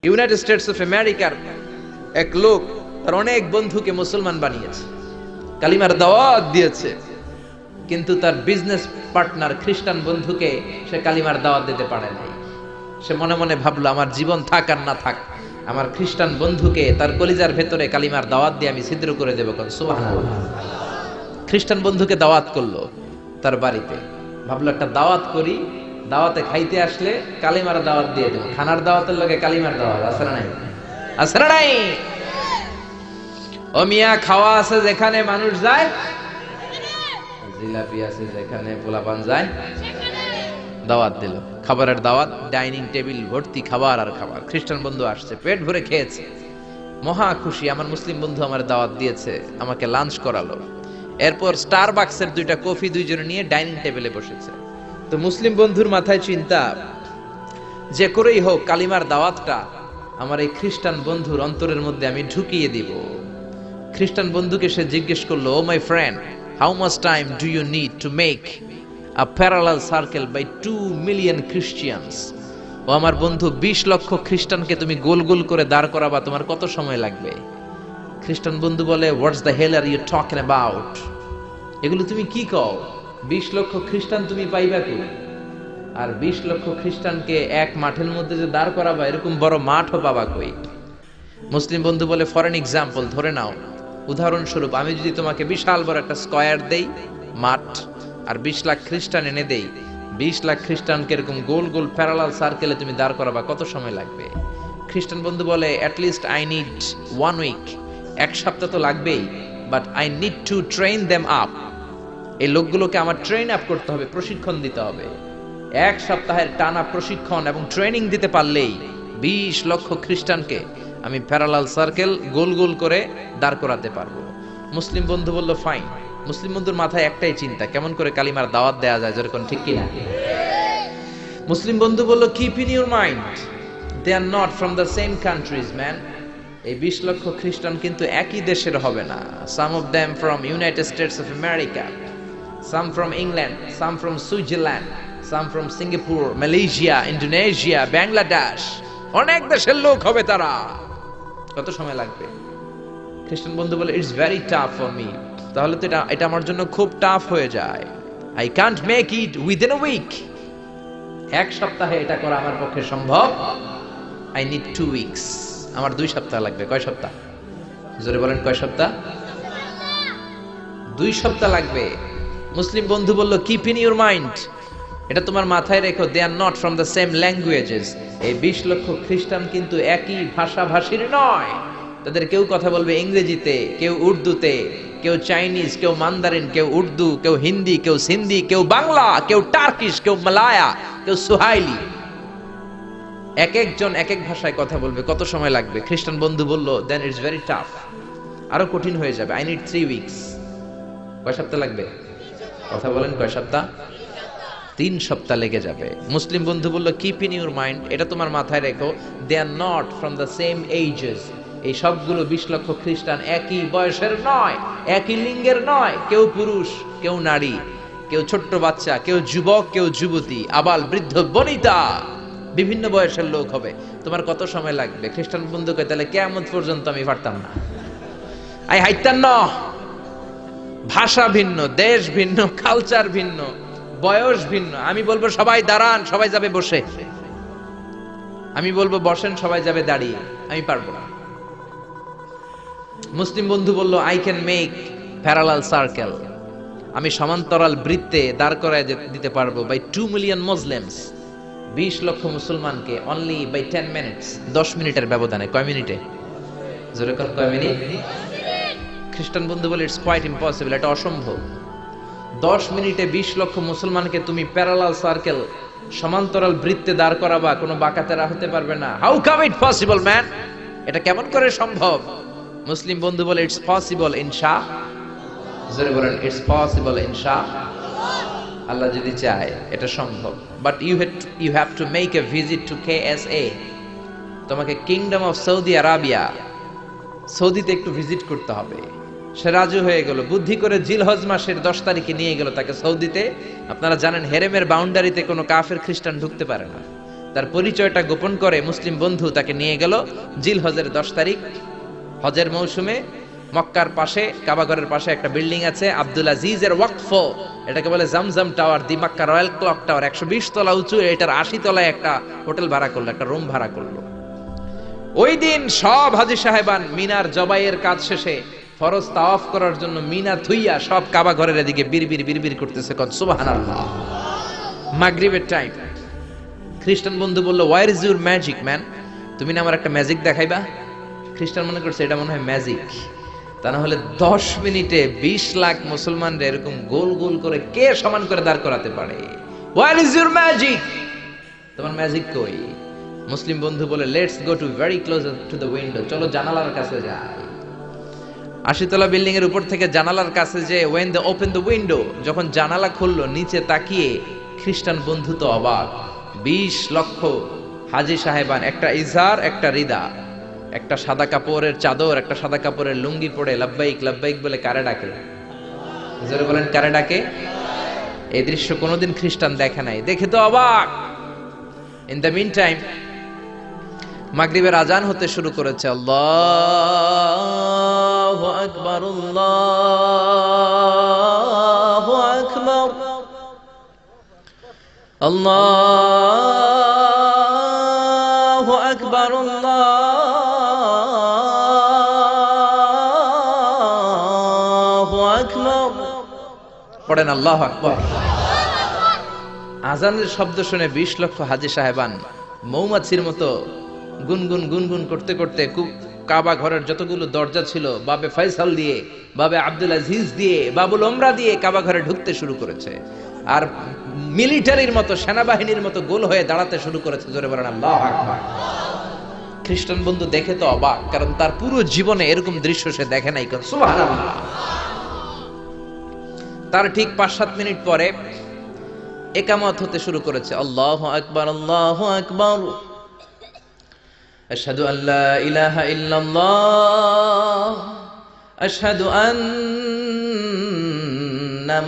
United States of আমেরিকার এক লোক তার অনেক বন্ধুকে মুসলমান বানিয়েছে, কালিমার দাওয়াত দিয়েছে, কিন্তু তার বিজনেস পার্টনার খ্রিস্টান বন্ধুকে সে কালিমার দাওয়াত দিতে পারে নাই। সে মনে মনে ভাবলো, আমার জীবন থাক আর না থাক, আমার খ্রিস্টান বন্ধুকে তার কলিজার ভেতরে কালিমার দাওয়াত দিয়ে আমি ছিদ্র করে দেবো। সুবহানাল্লাহ। খ্রিস্টান বন্ধুকে দাওয়াত করলো তার বাড়িতে, ভাবলো একটা দাওয়াত করি, দাওয়াতে খাইতে আসলে কালিমার দাওয়াত দিয়ে দেবো। খানার দাওয়াতের লগে কালিমার দাওয়াত আছে না নাই? আছে না নাই? ও মিয়া, খাওয়া আছে যেখানে মানুষ যায়, জিলাপি আছে যেখানে পোলাপান যায়, দাওয়াত দিল, খাবারের দাওয়াত, ডাইনিং টেবিল ভর্তি খাবার আর খাবার। খ্রিস্টান বন্ধু আসছে, পেট ভরে খেয়েছে, মহা খুশি, আমার মুসলিম বন্ধু আমার দাওয়াত দিয়েছে, আমাকে লাঞ্চ করালো। এরপর স্টারবাকসের 2টা কফি দুইজনে নিয়ে ডাইনিং টেবিলে বসেছে। তো মুসলিম বন্ধুর মাথায় চিন্তা, যে করেই হোক কালিমার দাওয়াতটা আমার এই খ্রিস্টান বন্ধুর অন্তরের মধ্যে আমি ঢুকিয়ে দিব। খ্রিস্টান বন্ধুকে সে জিজ্ঞেস করলো, oh my friend, how much time do you need to make a parallel circle by 2 million Christians? ও আমার বন্ধু, 20 লক্ষ খ্রিস্টানকে তুমি গোল গোল করে দাঁড় করাবা, তোমার কত সময় লাগবে? খ্রিস্টান বন্ধু বলে, what's the hell are you talking about? এগুলো তুমি কি কও? 20 লক্ষ খ্রিস্টান তুমি পাইবা কি? আর 20 লক্ষ খ্রিস্টানকে এক মাঠের মধ্যে যে দাঁড় করাবা, এরকম বড় মাঠও পাবা কই? মুসলিম বন্ধু বলে, ফর এন এক্সাম্পল, ধরে নাও, উদাহরণস্বরূপ আমি যদি তোমাকে বিশাল বড় একটা স্কয়ার দেই, মাঠ, আর 20 লাখ খ্রিস্টান এনে দেই, 20 লাখ খ্রিস্টানকে এরকম গোল গোল প্যারালাল সার্কেলে তুমি দাঁড় করাবা, কত সময় লাগবে? খ্রিস্টান বন্ধু বলে, অ্যাটলিস্ট আই নিড 1 উইক, 1 সপ্তাহ তো লাগবেই, but I need to train them up. এই লোকগুলোকে আমার ট্রেন আপ করতে হবে, প্রশিক্ষণ দিতে হবে। 1 সপ্তাহের টানা প্রশিক্ষণ এবং ট্রেনিং দিতে পারলেই 20 লক্ষ খ্রিস্টানকে আমি প্যারালাল সার্কেল গোল গোল করে দাঁড় করাতে পারবো। মুসলিম বন্ধু বলল, ফাইন। মুসলিম বন্ধুর মাথায় একটাই চিন্তা, কেমন করে কালিমার দাওয়াত দেয়া যায়, যেরকম, ঠিক কিনা? মুসলিম বন্ধু বলল, keep in your mind, they are not from the same countries man. এই 20 লক্ষ খ্রিস্টান কিন্তু একই দেশের হবে না। Some of them from United States of America, some from England, some from Switzerland, some from Singapore, Malaysia, Indonesia, Bangladesh, অনেক দেশের লোক হবে তারা। কত সময় লাগবে? খ্রিস্টান বন্ধু বলে, it's very tough for me. তাহলে তো এটা আমার জন্য খুব টাফ হয়ে যায়। I can't make it within a week. 1 সপ্তাহে এটা করা আমার পক্ষে সম্ভব। I need 2 weeks. আমার 2 সপ্তাহ লাগবে। কয় সপ্তাহ? জোরে বলেন, কয় সপ্তাহ? 2 সপ্তাহ লাগবে। মুসলিম বন্ধু বলল, কিপ ইন ইউর মাইন্ড, এটা তোমার মাথায় রেখো, they are not from the same languages. এই 20 লক্ষ খ্রিস্টান কিন্তু একই ভাষাভাষীর নয়। তাদের কেউ কথা বলবে ইংরেজিতে, কেউ উর্দুতে, কেউ চাইনিজ, কেউ মান্দারিন, কেউ উর্দু, কেউ হিন্দি, কেউ সিন্ধি, কেউ বাংলা, কেউ টার্কিশ, কেউ মালায়া, কেউ সুহাইলি। এক একজন এক এক ভাষায় কথা বলবে, কত সময় লাগবে? খ্রিস্টান বন্ধু বলল, দেন ইটস ভেরি টাফ, আরো কঠিন হয়ে যাবে। I need 3 weeks. কয় সপ্তাহ লাগবে? কথা বলেন, কয় সপ্তাহ? 3 সপ্তাহ লেগে যাবে। মুসলিম বন্ধু বলল, কিপ ইন ইউর মাইন্ড, এটা তোমার মাথায় রেখো, they are not from the same ages. এই সবগুলো 20 লক্ষ খ্রিস্টান একই বয়সের নয়, একই লিঙ্গের নয়, কেউ পুরুষ, কেউ নারী, কেউ ছোট্ট বাচ্চা, কেউ যুবক, কেউ যুবতী, আবাল বৃদ্ধ বনিতা, বিভিন্ন বয়সের লোক হবে। তোমার কত সময় লাগবে? খ্রিস্টান বন্ধুকে, তাহলে কিয়ামত পর্যন্ত আমি পারতাম না, আই হাইতাম না। ভাষা ভিন্ন, দেশ ভিন্ন, কালচার ভিন্ন, বয়স ভিন্ন। আমি বলবো সবাই দাঁড়ান, সবাই যাবে বসে। আমি বলবো বসেন, সবাই যাবে দাঁড়িয়ে। আমি পারবো না। মুসলিম বন্ধু বলল, I can make parallel circle, আমি সমান্তরাল বৃত্তে দাঁড় করায় দিতে পারবো, বাই 2 মিলিয়ন মুসলিমস, 20 লক্ষ মুসলমানকে, অনলি বাই 10 মিনিটস, 10 মিনিটের ব্যবধানে। কয় মিনিটে? জোরে কর, কয় মিনিট? খ্রিস্টান বন্ধু বলে, ইটস কোয়াইট ইম্পসিবল, এটা অসম্ভব। 10 মিনিটে 20 লক্ষ মুসলমানকে তুমি প্যারালাল সার্কেল, সমান্তরাল বৃত্তে দাঁড় করাবা, কোনো বাঁকাতেরা হতে পারবে না। How come it possible man? এটা কেমন করে সম্ভব? মুসলিম বন্ধু বলে, ইটস পসিবল ইনশা। জোরে বলেন, ইটস পসিবল ইনশা। আল্লাহ যদি চায় এটা সম্ভব। But you have to make a visit to KSA। তোমাকে কিংডম অফ সৌদি আরাবিয়া, সৌদিতে একটু ভিজিট করতে হবে। সে রাজু হয়ে গেল, বুদ্ধি করে জিলহজ মাসের 10 তারিখে নিয়ে গেল তাকে সৌদিতে। আপনারা জানেন, হেরেমের বাউন্ডারিতে কোনো কাফের খ্রিস্টান ঢুকতে পারে না। তার পরিচয়টা গোপন করে মুসলিম বন্ধু তাকে নিয়ে গেল জিলহজের 10 তারিখ হজের মৌসুমে মক্কার পাশে কাবাঘরের পাশে একটা বিল্ডিং আছে আব্দুল আজিজের ওয়াকফ, এটাকে বলে জামজাম টাওয়ার, দি মক্কা রয়্যাল ক্লক টাওয়ার, 120 তলা উঁচু, এটার 80 তলায় একটা হোটেল ভাড়া করলো, একটা রুম ভাড়া করলো। ওই দিন সব হাজী সাহেবান মিনার জবাইয়ের কাজ শেষে ফরজ তাওয়াফ করার জন্য মিনা থুইয়া সব কাবাঘরের এদিকে বিড়বিড় করতেছে, কোন সুবহানাল্লাহ। মাগরিবের টাইম, খ্রিস্টান বন্ধু বলল, where is your magic man, তুমি না আমার একটা ম্যাজিক দেখাইবা। খ্রিস্টান মনে করছে এটা মনে হয় ম্যাজিক, তা না হলে 10 মিনিটে 20 লাখ মুসলমানরা এরকম গোল গোল করে কে সমান করে দাঁড় করাতে পারে। হোয়ার ইজ ইউর ম্যাজিক, তোমার ম্যাজিক কই? মুসলিম বন্ধু বলে, let's go to very close to the window, চলো জানালার কাছে যাই। 80 তলা বিল্ডিং এর উপর থেকে জানালার কাছে যে when they open the window, যখন জানালা খুললো নিচে তাকিয়ে খ্রিস্টান বন্ধু তো অবাক। 20 লক্ষ হাজী সাহেবান, একটা ইজার একটা রিদা, একটা সাদা কাপড়ের চাদর একটা সাদা কাপড়ের লুঙ্গি পরে লাব্বাইক লাব্বাইক বলে কারে ডাকে? জোরে বলেন, কারে ডাকে? এই দৃশ্য কোনোদিন খ্রিস্টান দেখে নাই, দেখে তো অবাক। ইন দ্য মিন টাইম মাগরিবের আজান হতে শুরু করেছে। আল্লাহু আকবার, আল্লাহু আকবার, আল্লাহু আকবার, আল্লাহু আকবার। পড়েন আল্লাহু আকবার। আজানের শব্দ শুনে 20 লক্ষ হাজী সাহেবান মৌমাছির মতো গুনগুন গুনগুন করতে করতে কাবা ঘরের যতগুলো দরজা ছিল বাবে ফয়সাল দিয়ে, বাবে আব্দুল আজিজ দিয়ে, বাবুল ওমরা দিয়ে কাবা ঘরে ঢুকতে শুরু করেছে, আর মিলিটারির মতো সেনাবাহিনীর মতো গোল হয়ে দাঁড়াতে শুরু করেছে। জোরে বলেন আল্লাহু আকবার। খ্রিস্টান বন্ধু দেখে তো অবাক, কারণ তার পুরো জীবনে এরকম দৃশ্য সে দেখে নাই। সুবহানাল্লাহ। তার ঠিক 5-7 মিনিট পরে ইকামত হতে শুরু করেছে। আল্লাহু আকবার, আল্লাহু আকবার, আশহাদু আল্লা ইলাহা ইল্লাল্লাহ, আশহাদু আন্না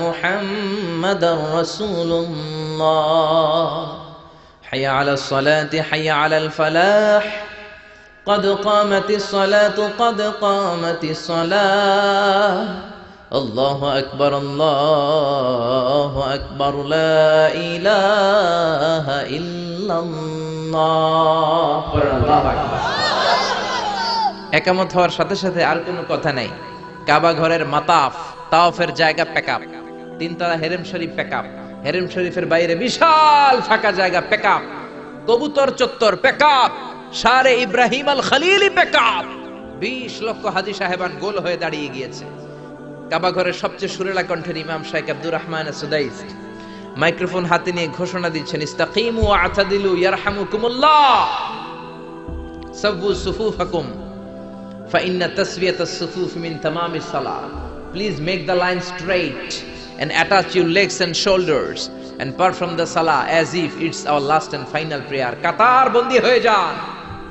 মুহাম্মাদার রাসূলুল্লাহ, হাইয়া আলাস সালাতি হাইয়া আলাল ফালাহ, قد قامت الصلاة قد قامت الصلاة، الله أكبر الله أكبر لا إله إلا الله। একামত হওয়ার সাথে সাথে আর কোনো কথা নাই। কাবা ঘরের মাতাফ তাওয়াফের জায়গা প্যাকআপ, 3 তলা হেরেম শরীফ প্যাকআপ, হেরেম শরীফের বাইরে বিশাল ফাঁকা জায়গা প্যাকআপ, কবুতর চত্বর প্যাকআপ, শারে ইব্রাহিম আল খলিলি প্যাকআপ। 20 লক্ষ হাজী সাহেবান গোল হয়ে দাঁড়িয়ে গিয়েছে। কাবা ঘরের সবচেয়ে সুরেলা কণ্ঠের ইমাম শাইখ আব্দুর রহমান সুদাইস মাইক্রোফোন হাতে নিয়ে ঘোষণা দিচ্ছেন, ইস্তাকিমু ওয়া আতাদিলু ইয়ারহামুকুমুল্লাহ, সাব্বু সুফুফাকুম ফাইন্না তাসবিয়াতাস সুফুফ মিন তামামিস সালাহ। Please make the line straight and attach your legs and shoulders and perform the salah as if it's our last and final prayer. কাতার বন্দী হয়ে যান,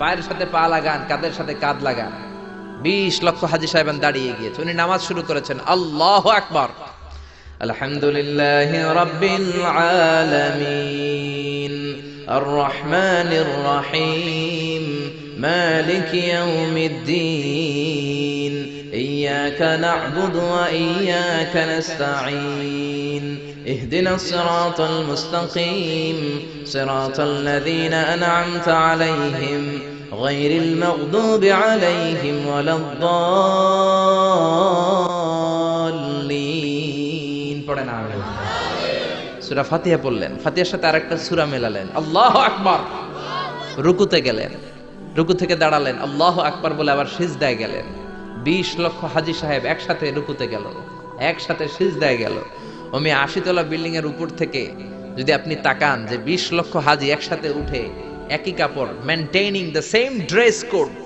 পায়ের সাথে পা লাগান, কাঁধের সাথে কাঁধ লাগান। 20 লক্ষ হাজী সাহেবান দাঁড়িয়ে গিয়েছে। উনি নামাজ শুরু করেছেন। আল্লাহু আকবার, আলহামদুলিল্লাহি রাব্বিল আলামিন, আর রহমানির রহিম, মালিকি ইয়াউমিদ্দিন, ইয়্যাকা না'বুদু ওয়া ইয়্যাকা নাস্তাঈন, ইহদিনাস সিরাতাল মুস্তাকিম, সিরাতাল লাযীনা আন'আমতা আলাইহিম غير المغضوب عليهم ولا الضالين। পড়েন আমিন। সূরা ফাতিহা পড়লেন, ফাতিহার সাথে আরেকটা সূরা মেলালেন, আল্লাহু আকবার। রুকুতে গেলেন, রুকু থেকে দাঁড়ালেন, আল্লাহু আকবার বলে আবার সিজদায় গেলেন। 20 লক্ষ হাজী সাহেব একসাথে রুকুতে গেল, একসাথে সিজদায় গেল। ওমি 80 তলা বিল্ডিং এর উপর থেকে যদি আপনি তাকান যে 20 লক্ষ হাজী একসাথে উঠে একই কাপড়, maintaining the same dress code,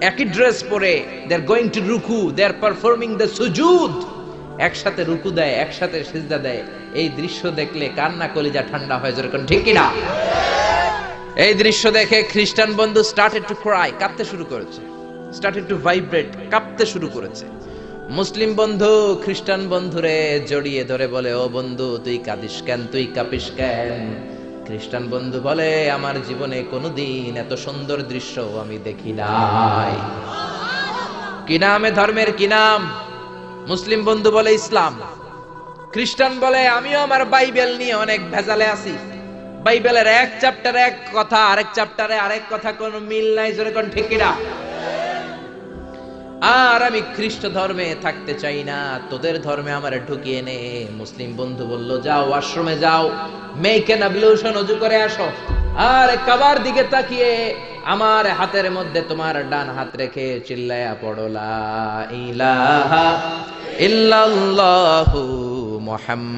একই ড্রেস পরে দে আর গোইং টু রুকু, দে আর পারফর্মিং দ্য সুজুদ, একসাথে রুকু দেয়, একসাথে সিজদা দেয়। এই দৃশ্য দেখলে কান্না কলিজা ঠান্ডা হয়ে যায়, ঠিক কি না? এই দৃশ্য দেখে খ্রিস্টান বন্ধু স্টার্টেড টু ক্রাই, কাঁদতে শুরু করেছে, স্টার্টেড টু ভাইব্রেট, কাঁপতে শুরু করেছে। মুসলিম বন্ধু খ্রিস্টান বন্ধুরে জড়িয়ে ধরে বলে, ও বন্ধু তুই কাঁদিস কেন, তুই কাঁপিস কেন? খ্রিস্টান বন্ধু বলে আমার জীবনে কোনোদিন এত সুন্দর দৃশ্য আমি দেখি নাই। কি নামে ধর্মের কি নাম? মুসলিম বন্ধু বলে ইসলাম, খ্রিস্টান বলে আমিও আমার বাইবেল নিয়ে অনেক ভেজালে আছি, বাইবেলের এক চ্যাপ্টারে এক কথা, আরেক চ্যাপ্টারে আরেক কথা, কোনো মিল নাই, জোরে কোন ঠিক কিনা? আর আমি খ্রিস্ট ধর্মে থাকতে চাই না, তোদের ধর্মে আমারে ঢুকিয়ে নে। মুসলিম বন্ধু বলল যাও ওয়াশরুমে যাও, মেক এন অ্যাবলিউশন, ওযু করে আসো, আর কাবার দিকে তাকিয়ে আমার হাতের মধ্যে তোমার ডান হাত রেখে চিল্লায়া পড়ো লা ইলাহা ইল্লাল্লাহু মুহাম্মাদ।